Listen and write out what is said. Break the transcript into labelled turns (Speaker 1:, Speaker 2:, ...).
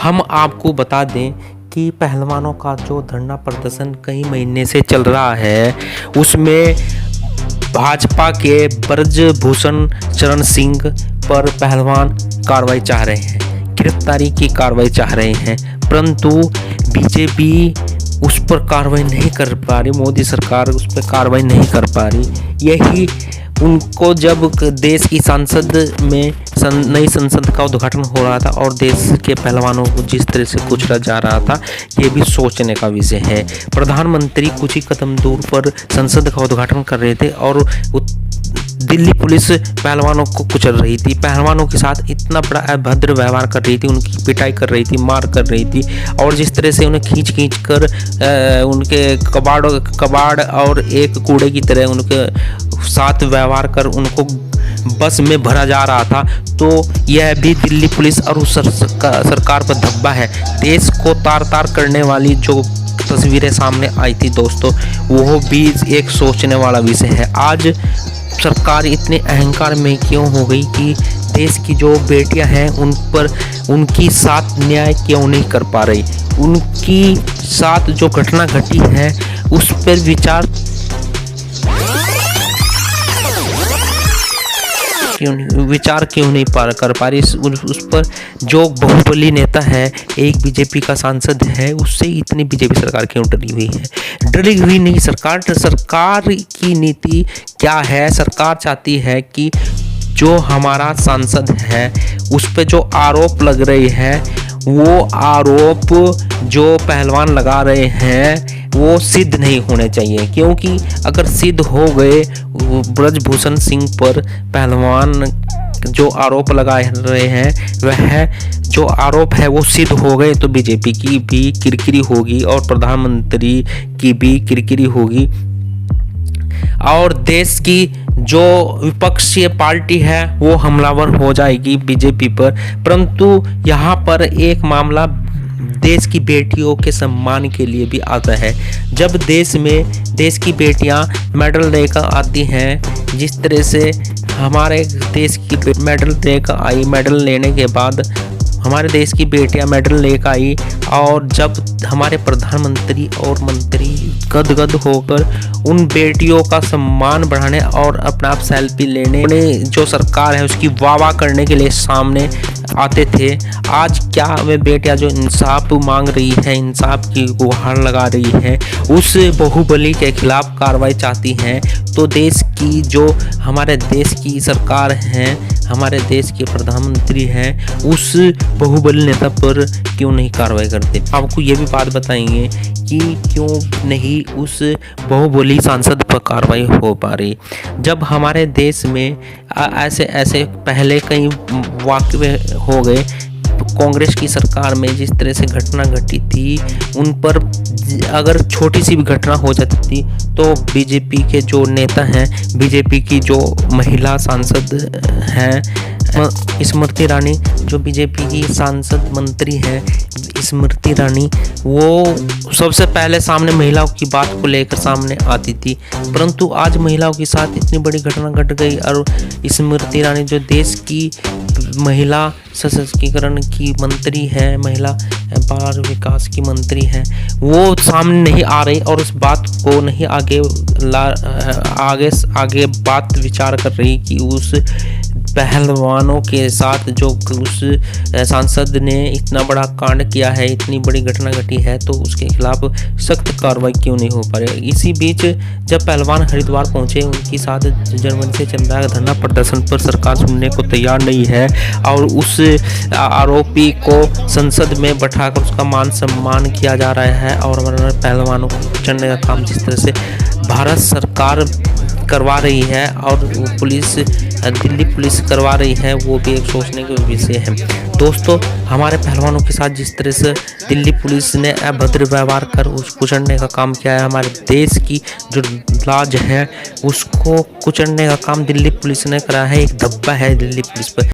Speaker 1: हम आपको बता दें कि पहलवानों का जो धरना प्रदर्शन कई महीने से चल रहा है, उसमें भाजपा के ब्रजभूषण शरण सिंह पर पहलवान कार्रवाई चाह रहे हैं, गिरफ्तारी की कार्रवाई चाह रहे हैं, परंतु बीजेपी उस पर कार्रवाई नहीं कर पा रही। मोदी सरकार उस पर कार्रवाई नहीं कर पा रही। यही उनको जब देश की संसद में नई संसद का उद्घाटन हो रहा था और देश के पहलवानों को जिस तरह से कुचला जा रहा था, ये भी सोचने का विषय है। प्रधानमंत्री कुछ ही कदम दूर पर संसद का उद्घाटन कर रहे थे और दिल्ली पुलिस पहलवानों को कुचल रही थी, पहलवानों के साथ इतना बड़ा अभद्र व्यवहार कर रही थी, उनकी पिटाई कर रही थी, मार कर रही थी और जिस तरह से उन्हें खींच कर उनके कबाड़ और एक कूड़े की तरह उनके साथ व्यवहार कर उनको बस में भरा जा रहा था, तो यह भी दिल्ली पुलिस और उस सरकार पर धब्बा है। देश को तार तार करने वाली जो तस्वीरें सामने आई थी दोस्तों, वो भी एक सोचने वाला विषय है। आज सरकार इतने अहंकार में क्यों हो गई कि देश की जो बेटियां हैं उन पर उनकी साथ न्याय क्यों नहीं कर पा रही, उनकी साथ जो घटना घटी है उस पर विचार क्यों नहीं कर पा रही। उस पर जो बहुबली नेता है, एक बीजेपी का सांसद है, उससे इतनी बीजेपी सरकार क्यों डरी हुई है? डरी हुई नहीं सरकार की नीति क्या है? सरकार चाहती है कि जो हमारा सांसद है उस पे जो आरोप लग रहे हैं, वो आरोप जो पहलवान लगा रहे हैं वो सिद्ध नहीं होने चाहिए, क्योंकि अगर सिद्ध हो गए ब्रजभूषण सिंह पर पहलवान जो आरोप लगा रहे हैं, वह जो आरोप है वो सिद्ध हो गए तो बीजेपी की भी किरकिरी होगी और प्रधानमंत्री की भी किरकिरी होगी और देश की जो विपक्षी पार्टी है वो हमलावर हो जाएगी बीजेपी पर। परंतु यहाँ पर एक मामला देश की बेटियों के सम्मान के लिए भी आता है। जब देश में देश की बेटियां मेडल लेकर आती हैं, जिस तरह से हमारे देश की मेडल लेकर आई, मेडल लेने के बाद हमारे देश की बेटियां मेडल लेकर आई और जब हमारे प्रधानमंत्री और मंत्री गदगद होकर उन बेटियों का सम्मान बढ़ाने और अपना आप सेल्फी लेने जो सरकार है उसकी वाह करने के लिए सामने आते थे, आज क्या वे बेटियां जो इंसाफ मांग रही है, इंसाफ की गुहार लगा रही है, उस बहुबली के खिलाफ कार्रवाई चाहती हैं, तो देश की जो हमारे देश की सरकार है, हमारे देश के प्रधानमंत्री हैं, उस बहुबली नेता पर क्यों नहीं कार्रवाई करते? आपको ये भी बात बताएंगे कि क्यों नहीं उस बहुबली सांसद पर कार्रवाई हो पा रही। जब हमारे देश में ऐसे पहले कई वाक़ये हो गए, कांग्रेस की सरकार में जिस तरह से घटना घटी थी, उन पर अगर छोटी सी भी घटना हो जाती थी तो बीजेपी के जो नेता हैं, बीजेपी की जो महिला सांसद हैं स्मृति ईरानी, जो बीजेपी की सांसद मंत्री हैं स्मृति ईरानी, वो सबसे पहले सामने महिलाओं की बात को लेकर सामने आती थी। परंतु आज महिलाओं के साथ इतनी बड़ी घटना घट गई और स्मृति ईरानी जो देश की महिला सशक्तिकरण की मंत्री है, महिला बाल विकास की मंत्री हैं, वो सामने नहीं आ रही और उस बात को नहीं आगे बात विचार कर रही कि उस पहलवानों के साथ जो उस सांसद ने इतना बड़ा कांड किया है, इतनी बड़ी घटना घटी है, तो उसके खिलाफ सख्त कार्रवाई क्यों नहीं हो पा रही। इसी बीच जब पहलवान हरिद्वार पहुंचे, उनके साथ जर्मनी से चल रहा धरना प्रदर्शन पर सरकार सुनने को तैयार नहीं है और उस आरोपी को संसद में बैठाकर उसका मान सम्मान किया जा रहा है और हमारे पहलवानों को चढ़ने का काम जिस तरह से भारत सरकार करवा रही है और दिल्ली पुलिस करवा रही है, वो भी एक सोचने का विषय है। दोस्तों, हमारे पहलवानों के साथ जिस तरह से दिल्ली पुलिस ने अभद्र व्यवहार कर उसको कुचलने का काम किया है, हमारे देश की जो लाज है उसको कुचलने का काम दिल्ली पुलिस ने करा है, एक धब्बा है दिल्ली पुलिस पर।